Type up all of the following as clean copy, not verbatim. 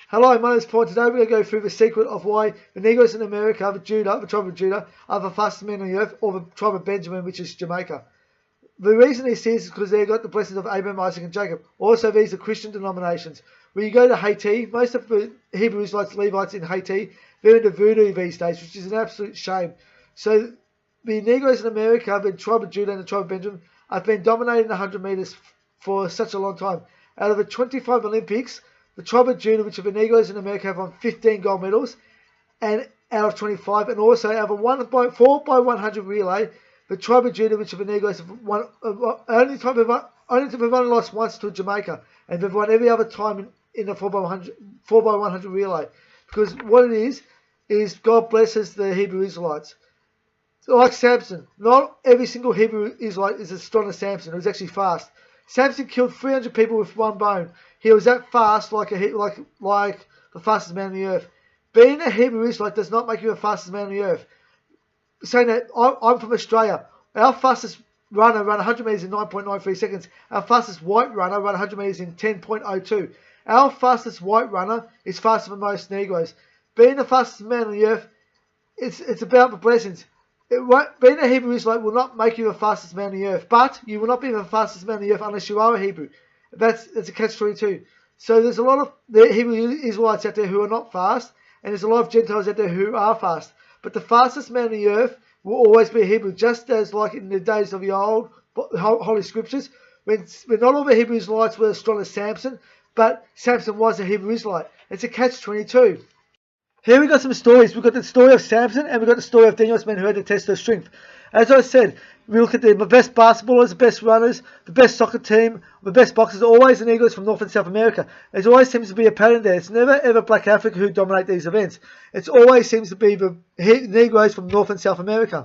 Hello, my name is Paul. Today we're going to go through the secret of why the Negroes in America, the tribe of Judah, are the fastest men on the earth, or the tribe of Benjamin, which is Jamaica. The reason this is because they got the blessings of Abraham, Isaac, and Jacob. Also, these are Christian denominations. When you go to Haiti, most of the Hebrew Israelites, Levites in Haiti, they're into voodoo these days, which is an absolute shame. So the Negroes in America, the tribe of Judah and the tribe of Benjamin, have been dominating the 100 meters for such a long time. Out of the 25 Olympics, the tribe of Judah, which are the Negroes in America, have won 15 gold medals, and out of 25, and also out of a 4 by 100 relay, the tribe of Judah, which are the Negroes, have won, only they've only lost once to Jamaica, and they've won every other time in the 4 by 100 relay. Because what it is God blesses the Hebrew Israelites. Like Samson, not every single Hebrew Israelite is as strong as Samson. It was actually fast. Samson killed 300 people with one bone. He was that fast, like the fastest man on the earth. Being a Hebrew Israelite does not make you the fastest man on the earth. Saying that I'm from Australia, our fastest runner ran 100 meters in 9.93 seconds. Our fastest white runner ran 100 meters in 10.02. Our fastest white runner is faster than most Negroes. Being the fastest man on the earth, it's about the blessings. Being a Hebrew Israelite will not make you the fastest man on the earth, but you will not be the fastest man on the earth unless you are a Hebrew. That's a catch-22. So there's a lot of the Hebrew Israelites out there who are not fast, and there's a lot of Gentiles out there who are fast. But the fastest man on the earth will always be a Hebrew, just as like in the days of the old Holy Scriptures, when not all the Hebrew Israelites were as strong as Samson, but Samson was a Hebrew Israelite. It's a catch-22. Here we got some stories. We've got the story of Samson and we've got the story of Daniel's men who had to test their strength. As I said, we look at the best basketballers, the best runners, the best soccer team, the best boxers, always the Negroes from North and South America. There always seems to be a pattern there. It's never ever Black Africa who dominate these events. It always seems to be the Negroes from North and South America.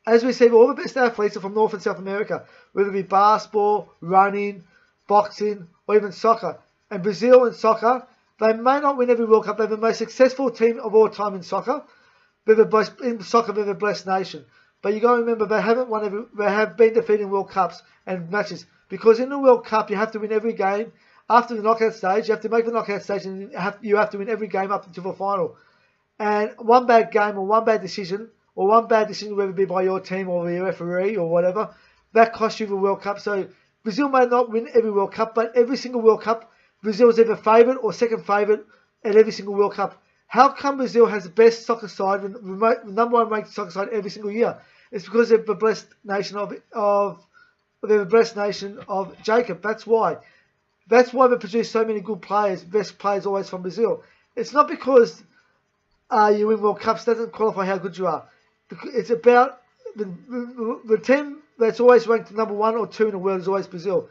As we see, all the best athletes are from North and South America, whether it be basketball, running, boxing, or even soccer. And Brazil in soccer, they may not win every World Cup. They're the most successful team of all time in soccer. They're the blessed nation. But you got to remember, they have been defeated in World Cups and matches. Because in the World Cup, you have to win every game. After the knockout stage, you have to make the knockout stage, and you have to win every game up until the final. And one bad game or one bad decision, whether it be by your team or the referee or whatever, that costs you the World Cup. So Brazil may not win every World Cup, but every single World Cup, Brazil is either favourite or second favourite at every single World Cup. How come Brazil has the best soccer side, the number one ranked soccer side every single year? It's because they're the blessed nation of Jacob. That's why. That's why they produce so many good players, best players always from Brazil. It's not because you win World Cups doesn't qualify how good you are. It's about the team that's always ranked number 1 or 2 in the world is always Brazil.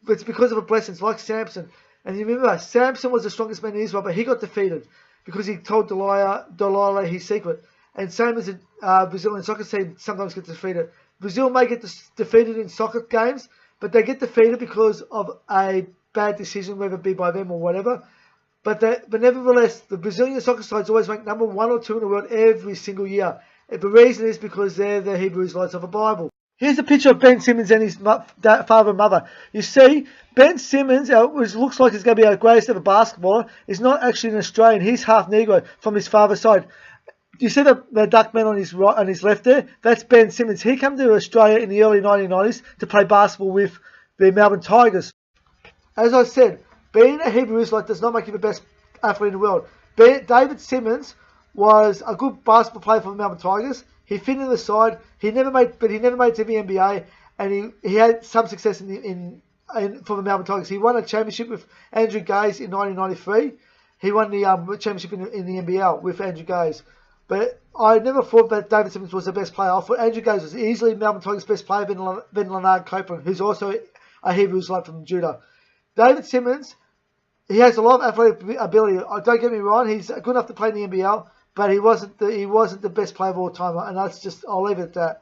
But it's because of the blessings, like Samson. And you remember, Samson was the strongest man in Israel, but he got defeated because he told Delilah his secret. And same as the Brazilian soccer team sometimes gets defeated. Brazil may get defeated in soccer games, but they get defeated because of a bad decision, whether it be by them or whatever. But nevertheless, the Brazilian soccer side is always ranked number 1 or 2 in the world every single year. And the reason is because they're the Hebrew Israelites of the Bible. Here's a picture of Ben Simmons and his father and mother. You see, Ben Simmons, which looks like he's going to be our greatest ever basketballer, is not actually an Australian. He's half Negro from his father's side. Do you see the dark man on his right, on his left there? That's Ben Simmons. He came to Australia in the early 1990s to play basketball with the Melbourne Tigers. As I said, being a Hebrew Israelite does not make you the best athlete in the world. David Simmons was a good basketball player for the Melbourne Tigers. He fit in the side. He never made it to the NBA, and he had some success for the Melbourne Tigers. He won a championship with Andrew Gaze in 1993. He won the championship in the NBL with Andrew Gaze. But I never thought that David Simmons was the best player. I thought Andrew Gaze was easily Melbourne Tigers' best player than Leonard Copeland, who's also a Hebrew Israelite from Judah. David Simmons, he has a lot of athletic ability. Don't get me wrong, he's good enough to play in the NBL, but he wasn't the best player of all time, and I'll leave it at that.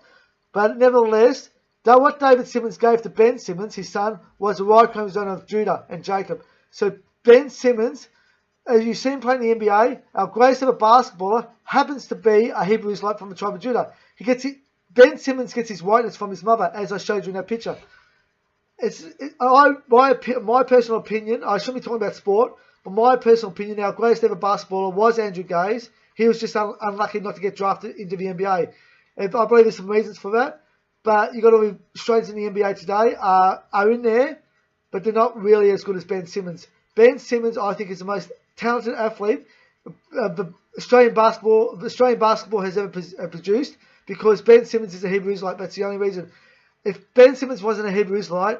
But nevertheless, what David Simmons gave to Ben Simmons, his son, was the right chromosome of Judah and Jacob. So Ben Simmons, as you see him playing in the NBA, our greatest ever basketballer, happens to be a Hebrew Israelite from the tribe of Judah. Ben Simmons gets his whiteness from his mother, as I showed you in that picture. My personal opinion, I shouldn't be talking about sport, But my personal opinion, our greatest ever basketballer was Andrew Gaze. He was just unlucky not to get drafted into the NBA. And I believe there's some reasons for that. But you've got to be Australians in the NBA today are in there, but they're not really as good as Ben Simmons. Ben Simmons, I think, is the most talented athlete the Australian basketball has ever produced, because Ben Simmons is a Hebrew Israelite. That's the only reason. If Ben Simmons wasn't a Hebrew Israelite,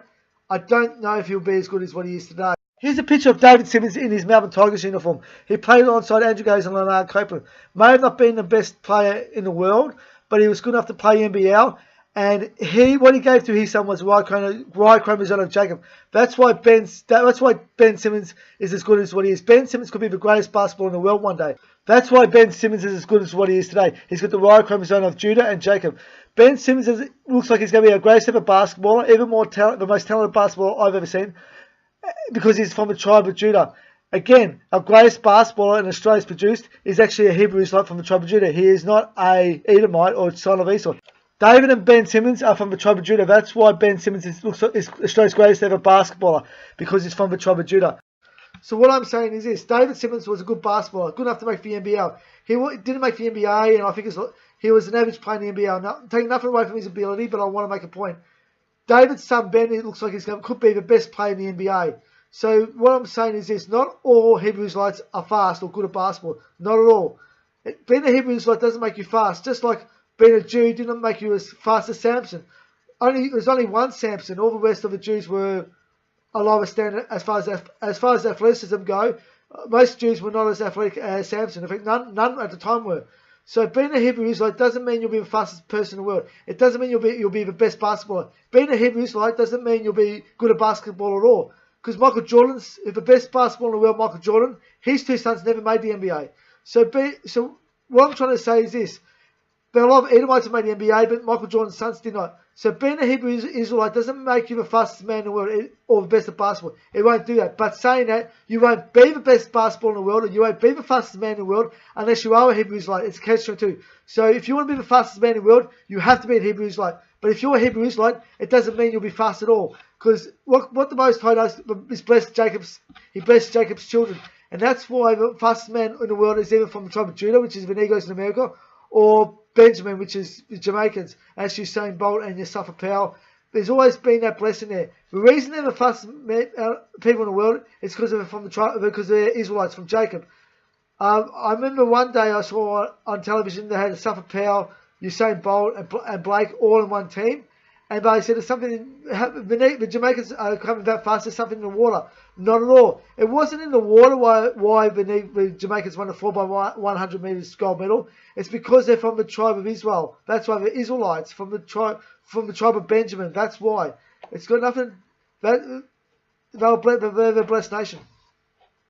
I don't know if he'll be as good as what he is today. Here's a picture of David Simmons in his Melbourne Tigers uniform. He played alongside Andrew Gaze and Leonard Copeland. May have not been the best player in the world, but he was good enough to play NBL. And what he gave to his son was Y chromosome of Jacob. That's why Ben Simmons is as good as what he is. Ben Simmons could be the greatest basketballer in the world one day. That's why Ben Simmons is as good as what he is today. He's got the Y chromosome of Judah and Jacob. Ben Simmons looks like he's going to be our greatest ever basketballer, even more the most talented basketballer I've ever seen, because he's from the tribe of Judah. Again, our greatest basketballer in Australia's produced is actually a Hebrew Israelite from the tribe of Judah. He is not a Edomite or son of Esau. David and Ben Simmons are from the tribe of Judah. That's why Ben Simmons is Australia's greatest ever basketballer, because he's from the tribe of Judah. So what I'm saying is this: David Simmons was a good basketballer, good enough to make the NBL. He didn't make the NBA, and I think he was an average player in the NBL. Now, taking nothing away from his ability, but I want to make a point. David's son Ben, it looks like could be the best player in the NBA. So what I'm saying is this: not all Hebrew Israelites are fast or good at basketball. Not at all. Being a Hebrew Israelite doesn't make you fast. Just like being a Jew didn't make you as fast as Samson. There's only one Samson. All the rest of the Jews were a lower standard as far as athleticism go. Most Jews were not as athletic as Samson. In fact, none at the time were. So being a Hebrew Israelite doesn't mean you'll be the fastest person in the world. It doesn't mean you'll be the best basketballer. Being a Hebrew Israelite doesn't mean you'll be good at basketball at all. Because Michael Jordan's the best basketballer in the world. Michael Jordan, his two sons never made the NBA. So what I'm trying to say is this: there are a lot of Edomites who made the NBA, but Michael Jordan's sons did not. So being a Hebrew Israelite doesn't make you the fastest man in the world or the best at basketball. It won't do that. But saying that, you won't be the best basketballer in the world, or you won't be the fastest man in the world unless you are a Hebrew Israelite. It's a catch-22. So if you want to be the fastest man in the world, you have to be a Hebrew Israelite. But if you're a Hebrew Israelite, it doesn't mean you'll be fast at all. Because what the Most High does is He blessed Jacob's children. And that's why the fastest man in the world is either from the tribe of Judah, which is the Negros in America, or Benjamin, which is the Jamaicans, as Usain Bolt and Yusufa Powell. There's always been that blessing there. The reason they're the fastest people in the world is because they're Israelites from Jacob. I remember one day I saw on television they had Yusufa Powell, Usain Bolt, and Blake all in one team. And they said the Jamaicans are coming that fast. There's something in the water. Not at all. It wasn't in the water why the Jamaicans won the 4x100 meters gold medal. It's because they're from the tribe of Israel. That's why they're Israelites from the tribe of Benjamin. That's why. It's got nothing. They're a blessed nation.